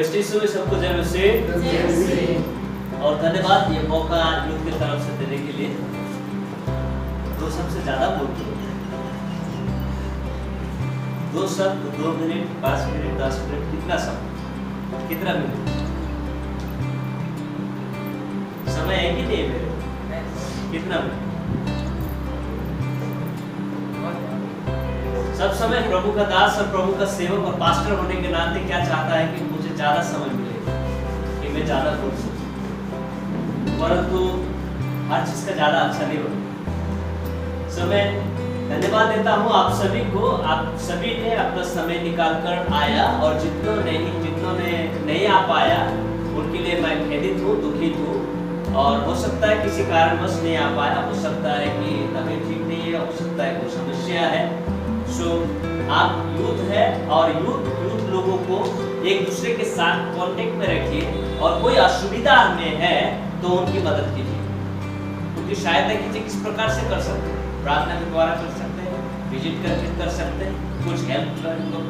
Christie यीशु में सबको जय मसीह। और धन्यवाद ये मौका यूथ की तरफ से देने के लिए। दो सबसे ज्यादा बोलते हैं, 2 शब्द 2 मिनट 5 मिनट 10 मिनट, कितना समय, कितना मिनट समय है कि नहीं मेरे, कितना मिनट? सब समय प्रभु का दास और प्रभु का सेवक और पास्टर होने के नाते क्या चाहता है कि मुझे ज्यादा समय मिले, कि मैं ज्यादा बोल सकूं, परंतु हर चीज का ज्यादा अच्छा नहीं होता। समय धन्यवाद देता हूँ आप सभी को, आप सभी ने अपना समय निकालकर आया, और जितनों ने नहीं आ पाया उनके लिए मैं खेदित हूँ, दुखित हूँ। और हो सकता है किसी कारणवश नहीं आ पाया, हो सकता है कि तबीयत ठीक नहीं है, हो सकता है कोई समस्या है। सो आप यूथ है और यूथ लोगों को एक दूसरे के साथ कांटेक्ट में रखिए, और कोई असुविधा में है तो उनकी मदद कीजिए, उनकी सहायता कीजिए। किस प्रकार से कर सकते हैं? प्रार्थना के द्वारा कर सकते हैं, विजिट करके कर सकते हैं, कुछ हेल्प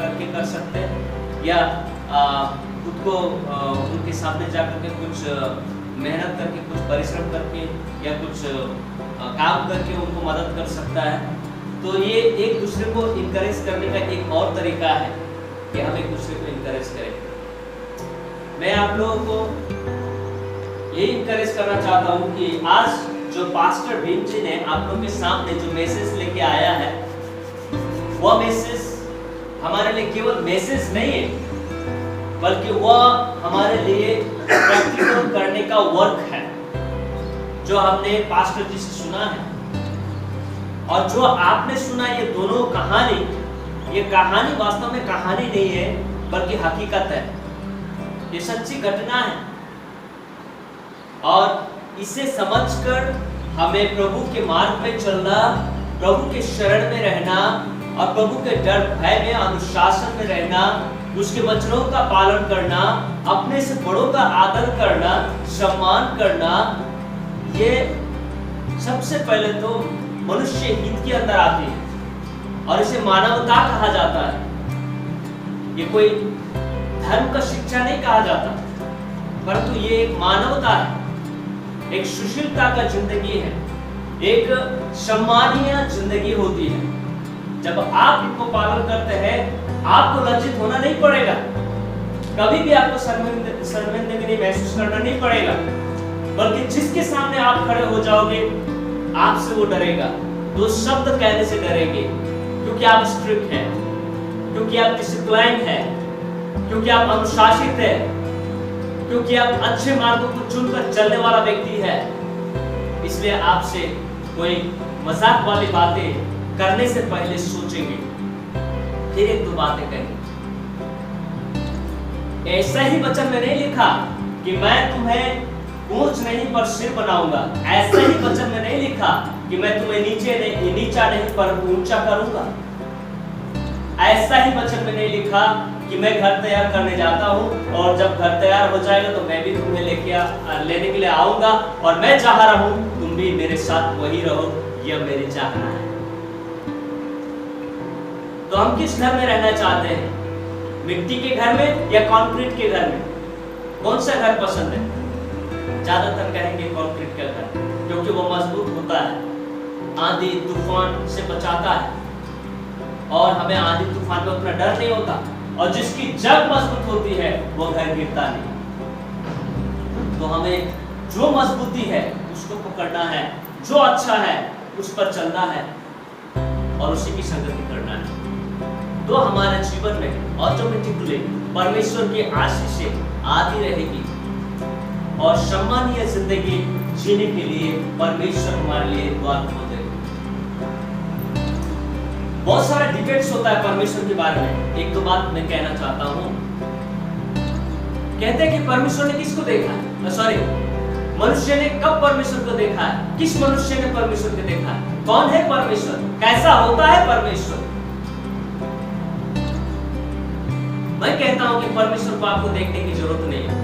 करके कर सकते हैं, या खुद को उनके सामने जाकर के कुछ मेहनत करके, कुछ परिश्रम करके, या कुछ काम करके उनको मदद कर सकता है। तो ये एक दूसरे को इनकरेज करने का एक और तरीका है कि हम एक दूसरे को इनकरेज करें। मैं आप लोगों को ये इनकरेज करना चाहता हूँ कि आज जो पास्टर भीम जी ने आप लोगों के सामने जो मैसेज लेके आया है, वह मैसेज हमारे लिए केवल मैसेज नहीं है, बल्कि वह हमारे लिए प्रैक्टिकल करने का वर्क है, जो हमने पास्टर जी से सुना है। और जो आपने सुना ये दोनों कहानी, ये कहानी वास्तव में कहानी नहीं है, बल्कि हकीकत है, ये सच्ची घटना है। और इसे समझकर हमें प्रभु के मार्ग में चलना, प्रभु के शरण में रहना, और प्रभु के डर भय में अनुशासन में रहना, उसके वचनों का पालन करना, अपने से बड़ों का आदर करना, सम्मान करना, ये सबसे पहले तो मनुष्य हित के अंदर आती है, और इसे मानवता कहा जाता है। ये कोई धर्म का शिक्षा नहीं कहा जाता, परंतु ये एक मानवता है, एक सुशीलता का जिंदगी है, एक सम्मानीय जिंदगी होती है। जब आप इनको पालन करते हैं, आपको लज्जित होना नहीं पड़ेगा, कभी भी आपको शर्मिंदगी महसूस करना नहीं पड़ेगा, बल्कि जिसके सामने आप खड़े हो जाओगे आपसे वो डरेगा, 2 शब्द कहने से डरेंगे, क्योंकि आप स्ट्रिक्ट हैं, क्योंकि आप डिसिप्लिन हैं, क्योंकि आप अनुशासित हैं, क्योंकि आप अच्छे मार्गों को चुनकर चलने वाला व्यक्ति है। इसलिए आपसे कोई मजाक वाली बातें करने से पहले सोचेंगे, फिर 1-2 बातें कहेंगे। ऐसा ही वचन में नहीं लिखा कि मैं तुम्हें पूंछ नहीं पर सिर बनाऊंगा, ऐसा ही वचन में नहीं लिखा कि मैं तुम्हें नीचा नहीं पर ऊंचा करूंगा, ऐसा ही वचन में नहीं लिखा कि मैं घर तैयार करने जाता हूं, और जब घर तैयार हो जाएगा तो मैं भी तुम्हें लेने के लिए आऊंगा, और मैं चाह रहा हूं तुम भी मेरे साथ वही रहो, यह मेरी चाहना है। तो हम किस घर में रहना चाहते हैं? मिट्टी के घर में या कंक्रीट के घर में? कौन सा घर पसंद है? ज्यादातर कहेंगे कंक्रीट का घर, क्योंकि वो मजबूत होता है, आंधी तूफान से बचाता है, और हमें आंधी तूफान में उतना डर नहीं होता, और जिसकी जड़ मजबूत होती है वो घर गिरता नहीं। तो हमें जो मजबूती है उसको पकड़ना है, जो अच्छा है उस पर चलना है, और उसी की संगति करना है। तो हमारे जीवन में ऑटोमेटिकली परमेश्वर की आशीष आती रहेगी, और सम्मानीय जिंदगी जीने के लिए परमेश्वर हमारे लिए द्वार खोल देगा। बहुत सारा डिबेट्स होता है परमेश्वर के बारे में। 1-2 बात मैं कहना चाहता हूँ। कहते हैं कि परमेश्वर ने किसको देखा है? मनुष्य ने कब परमेश्वर को देखा है? किस मनुष्य ने परमेश्वर को देखा है? कौन है परमेश्वर? कैसा होता है परमेश्वर? मैं कहता हूं कि परमेश्वर को आपको देखने की जरूरत नहीं है।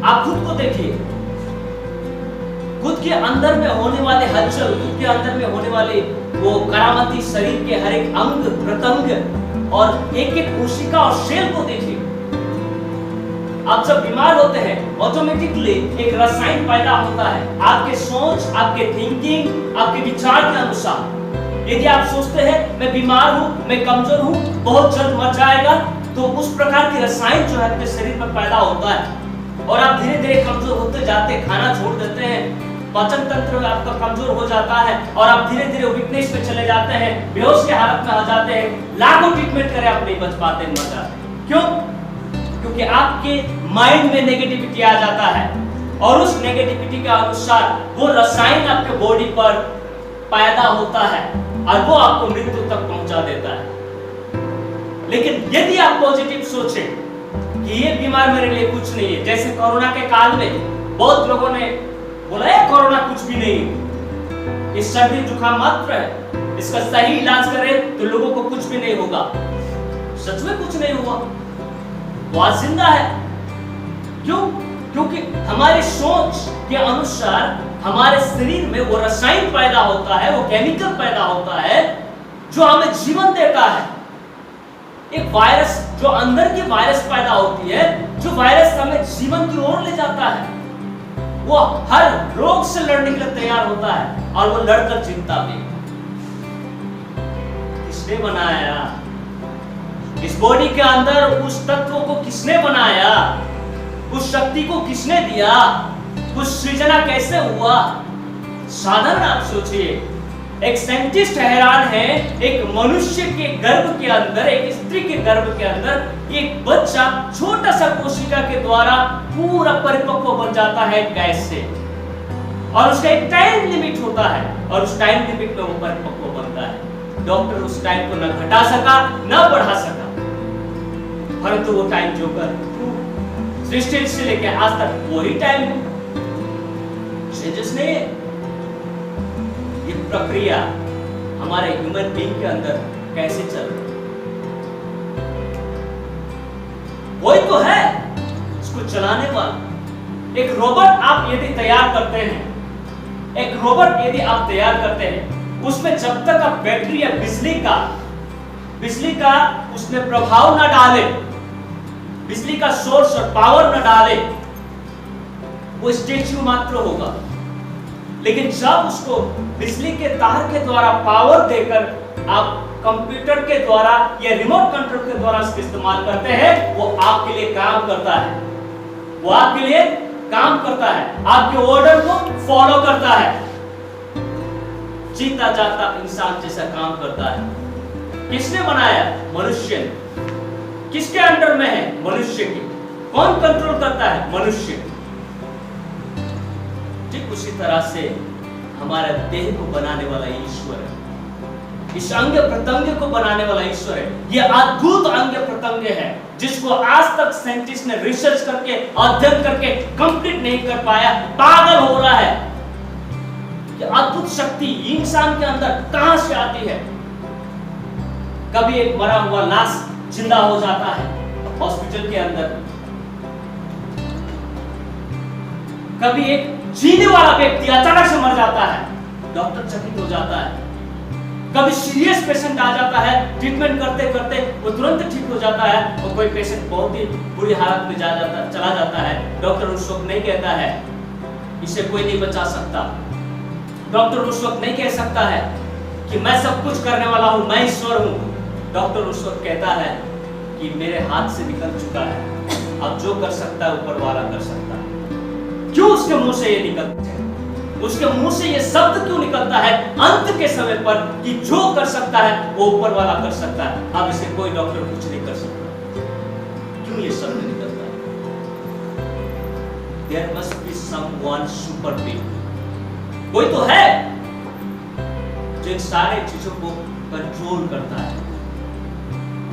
आप खुद को देखिए, खुद के अंदर में होने वाले हलचल, खुद के अंदर में होने वाले वो करामती शरीर के हर एक अंग प्रत्यंग और एक एक कोशिका और सेल को देखिए। आप जब बीमार होते हैं ऑटोमेटिकली एक रसायन पैदा होता है आपके सोच, आपके थिंकिंग, आपके विचार के अनुसार। यदि आप सोचते हैं मैं बीमार हूं, मैं कमजोर हूं, बहुत जल्द मर जाएगा, तो उस प्रकार की रसायन जो है आपके शरीर में पैदा होता है और आप धीरे धीरे कमजोर होते जाते हैं, खाना छोड़ देते हैं, पाचन तंत्र आपका कमजोर हो जाता है और आप धीरे धीरे वीकनेस में चले जाते हैं, बेहोश की हालत में आ जाते हैं, लाखों ट्रीटमेंट करें आप नहीं बच पाते, मर जाते हैं। क्यों? क्योंकि आपके माइंड में नेगेटिविटी आ जाता है और उस नेगेटिविटी के अनुसार वो रसायन आपके बॉडी पर पैदा होता है और वो आपको मृत्यु तक पहुंचा देता है। लेकिन यदि आप पॉजिटिव सोचें कि ये बीमार मेरे लिए कुछ नहीं है, जैसे कोरोना के काल में बहुत लोगों ने बोला है कोरोना कुछ भी नहीं है, इस सर्दी जुकाम मात्र है, इसका सही इलाज करें तो लोगों को कुछ भी नहीं होगा। सच में कुछ नहीं हुआ, वो आज जिंदा है। क्यों? क्योंकि हमारी सोच के अनुसार हमारे शरीर में वो रसायन पैदा होता है, वो केमिकल पैदा होता है जो हमें जीवन देता है। एक वायरस, जो अंदर की वायरस पैदा होती है, जो वायरस हमें जीवन की ओर ले जाता है, वो हर रोग से लड़ने के लिए तैयार होता है और वो लड़कर जीतता भी। किसने बनाया इस बॉडी के अंदर? उस तत्व को किसने बनाया? उस शक्ति को किसने दिया? उस सृजना कैसे हुआ? साधारण आप सोचिए, एक साइंटिस्ट हैरान है, एक मनुष्य के गर्भ के अंदर, एक स्त्री के गर्भ के अंदर एक बच्चा छोटा सा कोशिका के द्वारा पूरा परिपक्व बन जाता है गैस से, और उसका एक टाइम लिमिट होता है और उस टाइम लिमिट में वो परिपक्व बनता है। डॉक्टर उस टाइम को न घटा सका न बढ़ा सका, परंतु वो टाइम जोकर सृष्टि से लेकर आज तक वही टाइम है, चेंजेस नहीं है। ये प्रक्रिया हमारे ह्यूमन बीइंग के अंदर कैसे चल रही है? वही तो है इसको चलाने वाला। एक रोबोट आप यदि तैयार करते हैं, एक रोबोट यदि आप तैयार करते हैं, उसमें जब तक आप बैटरी या बिजली का उसमें प्रभाव न डाले, बिजली का सोर्स और पावर न डाले, वो स्टैच्यू मात्र होगा। लेकिन जब उसको बिजली के तार के द्वारा पावर देकर आप कंप्यूटर के द्वारा या रिमोट कंट्रोल के द्वारा इसका इस्तेमाल करते हैं, वो आपके लिए काम करता है, वो आपके लिए काम करता है, आपके ऑर्डर को फॉलो करता है, जीता जाता इंसान जैसा काम करता है। किसने बनाया? मनुष्य ने। किसके अंडर में है? मनुष्य के। कौन कंट्रोल करता है? मनुष्य। ठीक उसी तरह से हमारे देह को बनाने वाला ईश्वर है, इस अंग प्रत्यंग को बनाने वाला ईश्वर है। ये अद्भुत अंग प्रत्यंग है जिसको आज तक साइंटिस्ट ने रिसर्च करके, अध्ययन करके कंप्लीट नहीं कर पाया, पागल हो रहा है। ये अद्भुत शक्ति इंसान के अंदर कहां से आती है? कभी एक मरा हुआ लाश जिंदा हो जाता है हॉस्पिटल के अंदर, कभी एक जीने वाला व्यक्ति अचानक से मर जाता है, डॉक्टर चकित हो जाता है, कभी सीरियस पेशेंट आ जाता है, ट्रीटमेंट करते करते वो तुरंत ठीक हो जाता है, और कोई पेशेंट बहुत ही बुरी हालत में चला जाता है। डॉक्टर उस वक्त नहीं कहता है इसे कोई नहीं बचा सकता, डॉक्टर उस वक्त नहीं कह सकता है कि मैं सब कुछ करने वाला हूं, मैं ईश्वर हूं। डॉक्टर उस वक्त कहता है कि मेरे हाथ से निकल चुका है, अब जो कर सकता है ऊपर वाला कर सकता है। क्यों उसके मुंह से ये निकलता है? उसके मुंह से ये शब्द क्यों निकलता है अंत के समय पर कि जो कर सकता है वो ऊपर वाला कर सकता है? अब इसे कोई डॉक्टर कुछ नहीं कर सकता। क्यों ये शब्द निकलता है? There must be someone super big, कोई तो है जो इन सारे चीजों को कंट्रोल करता है,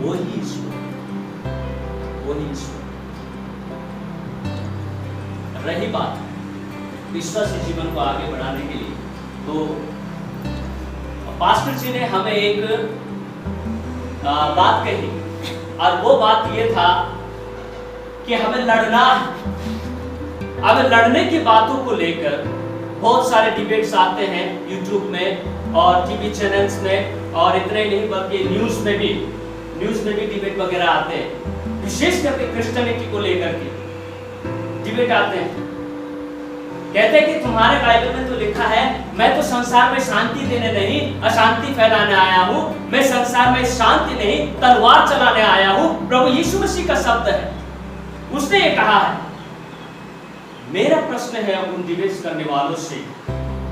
वही ईश्वर, वही ईश्वर। रही बात विश्वासी जीवन को आगे बढ़ाने के लिए, तो पास्टर जी ने हमें एक बात कही, और वो बात ये था कि हमें लड़ना है। अब लड़ने की बातों को लेकर बहुत सारे डिबेट्स आते हैं यूट्यूब में और टीवी चैनल्स में, और इतने ही नहीं बल्कि न्यूज़ में भी डिबेट वगैरह आते हैं, विशेष करके क्रिश्चियनिटी को लेकर के। डिबेट आते हैं, कहते हैं कि तुम्हारे बाइबल में तो लिखा है मैं तो संसार में शांति देने नहीं अशांति फैलाने आया हूं, मैं संसार में शांति नहीं तलवार चलाने आया हूं। प्रभु यीशु मसीह का शब्द है, उसने ये कहा है। मेरा प्रश्न है उन डिबेट करने वालों से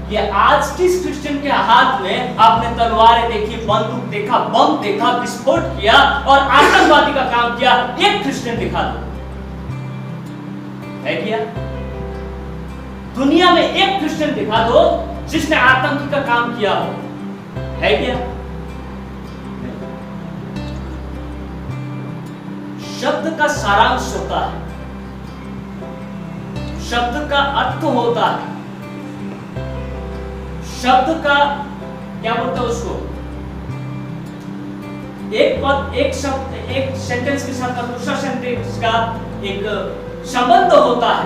कि आज किस क्रिश्चियन के हाथ में आपने तलवारें देखी, बंदूक देखा, बम देखा, विस्फोट किया और आतंकवादी का काम किया? एक क्रिश्चियन दिखा दो, है क्या? दुनिया में एक क्रिश्चियन दिखा दो जिसने आतंकी का काम किया हो, है क्या? शब्द का सारांश होता है, शब्द का अर्थ होता है, शब्द का क्या बोलते हैं उसको, एक पद, एक शब्द, एक सेंटेंस के साथ दूसरा सेंटेंस का एक संबंध होता है।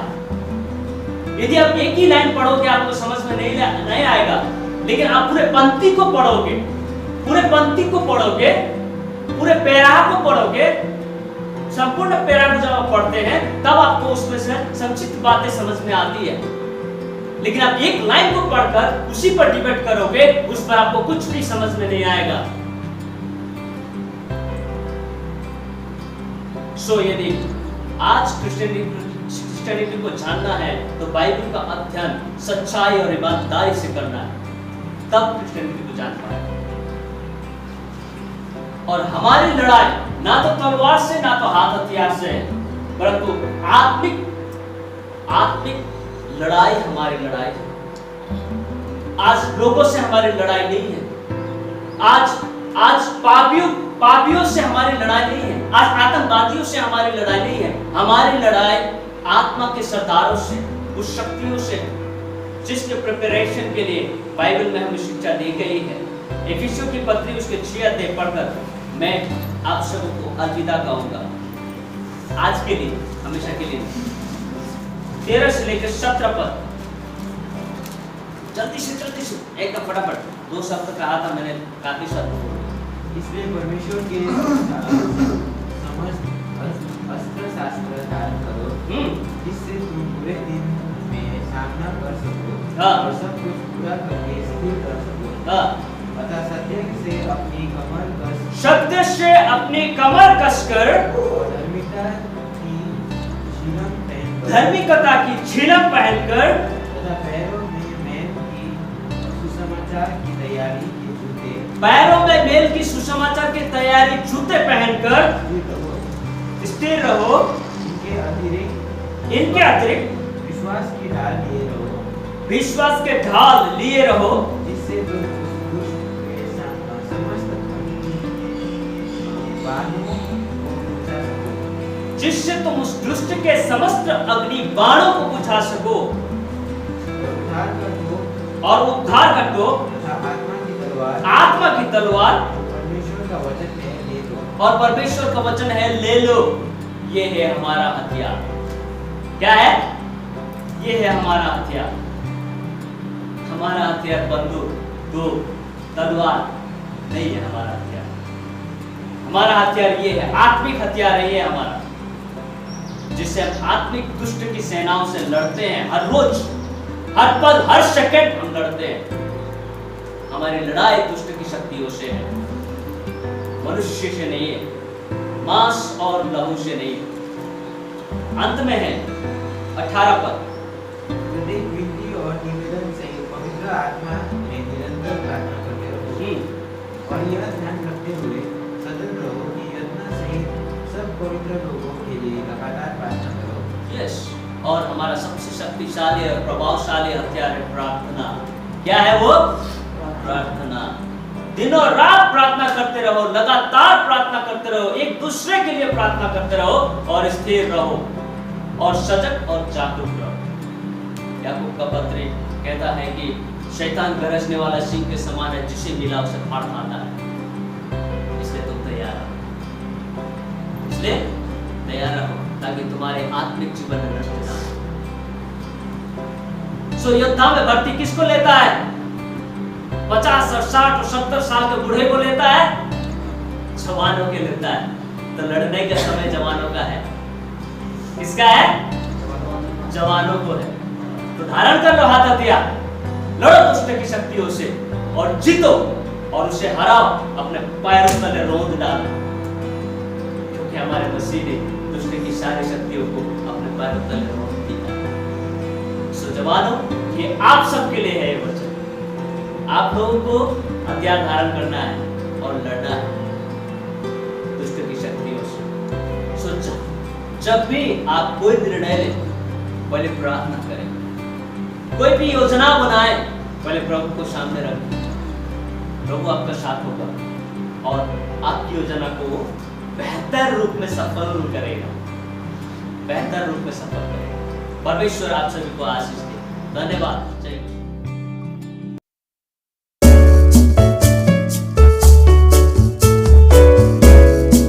यदि आप एक ही लाइन पढ़ोगे आपको समझ में नहीं आएगा, लेकिन आप पूरे पंक्ति को पढ़ोगे, पूरे पंक्ति को पढ़ोगे, पूरे पैराग्राफ को पढ़ोगे, संपूर्ण पैराग्राफ जब आप पढ़ते हैं तब आपको उसमें से संक्षिप्त बातें समझ में आती है। लेकिन आप एक लाइन को पढ़कर उसी पर डिबेट करोगे, उस पर आपको कुछ भी समझ में नहीं आएगा। सो यदि आज क्रिश्चियनिटी को जानना है तो बाइबल का अध्ययन सच्चाई और ईमानदारी से करना है, तब क्रिश्चियनिटी को जान पाएगा। और हमारी लड़ाई ना तो तलवार से ना तो हाथ हथियार से है, परंतु आत्मिक लड़ाई हमारी लड़ाई है। आज लोगों से हमारी लड़ाई नहीं है, आज पापियों से हमारी लड़ाई नहीं है, आज आतंकवादियों से हमारी लड़ाई नहीं है। हमारी लड़ाई आत्मा के सरदारों से, उस शक्तियों से जिसके प्रिपरेशन के लिए बाइबल में हमें शिक्षा दी गई है। एफिसियों की पत्री उसके 6 अध्याय पढ़कर मैं आप सबको अलविदा कहूंगा आज के लिए, हमेशा के लिए। 13 से लेकर 17 पद, जल्दी से एकदम फटाफट 2 शब्द कहा था मैंने, काफी शब्द। इसलिए परमेश्वर के समस्त अस्त्र शास्त्र धारण करो, जिससे तुम पूरे दिन में सामना कर सको और सब कुछ पूरा करके स्थिर कर सको। अतः सत्य से अपनी कमर कसकर और धार्मिकता की झिलम पहनकर तथा पैरों में मेल की सुसमाचार की तैयारी के जूते, पैरों में मेल की सुसमाचार की तैयारी जूते पहनकर स्थिर रहो। इनके अतिरिक्त विश्वास की ढाल लिए रहो, विश्वास के ढाल लिए रहो, जिससे तुम उस दुष्ट के समस्त बाणों को बुझा सको, जिससे तुम उस दुष्ट के समस्त अग्नि बाणों को बुझा सको और उद्धार कर दो। आत्मा की तलवार परमेश्वर का वचन है, ले लो। और परमेश्वर का वचन है, ले लो। ये है हमारा हथियार। क्या है? ये है हमारा हथियार। हमारा हथियार बंदूक, दो तलवार नहीं है हमारा हथियार। हमारा हथियार ये है, आत्मिक हथियार है ये हमारा, जिससे हम आत्मिक दुष्ट की सेनाओं से लड़ते हैं। हर रोज, हर पल, हर सेकंड हम लड़ते हैं। हमारी लड़ाई दुष्ट की शक्तियों से है, मनुष्य से नहीं है, मांस और लहू से नहीं है। अंत में है 18 पद, प्रत्येक विनती और निवेदन से पवित्र आत्मा में निरंतर प्रार्थना करते रहो और यह ध्यान रखते हुए सतर्क रहो कि यत्न सहित सब पवित्र लोगों के लिए लगातार प्रार्थना करो। यस, और हमारा सबसे शक्तिशाली और प्रभावशाली हथियार है प्रार्थना। क्या है वो? प्रार्थना। दिनों रात प्रार्थना करते रहो, लगातार प्रार्थना करते रहो, एक दूसरे के लिए प्रार्थना करते रहो और स्थिर रहो और सजग और जागरूक रहो। याकूब का पत्री कहता है कि शैतान गरजने वाला सिंह के समान है, जिसे मिला उसे फाड़ खाता है। इसलिए तुम तैयार रहो, इसलिए तैयार रहो ताकि तुम्हारे आत्मिक जीवन में नष्ट ना हो। सो योद्धा में भर्ती किसको लेता है? 50 और 60 और 70 साल के बूढ़े को लेता है? जवानों के लेता है। तो लड़ने का समय जवानों का है। किसका है? जवानों को है। तो धारण कर लो हाथ हथियार, लड़ो दुष्ट की शक्तियों से और जीतो और उसे हराओ, अपने पैरों तले रोंद डालो, क्योंकि हमारे मसीह ने दुष्ट की सारी शक्तियों को अपने पैरों तले रोंद दिया। सो जवानों, ये आप सबके लिए है ये वचन। आप लोगों को हथियार धारण करना है और लड़ना है दुष्ट की शक्तियों से। सो जब भी आप कोई निर्णय लें, पहले प्रार्थना करें। कोई भी योजना बनाए, पहले प्रभु को सामने रखें। प्रभु आपका साथ होगा और आपकी योजना को बेहतर रूप में सफल करेगा, बेहतर रूप में सफल करेगा। परमेश्वर आप सभी को आशीष दे। धन्यवाद। जय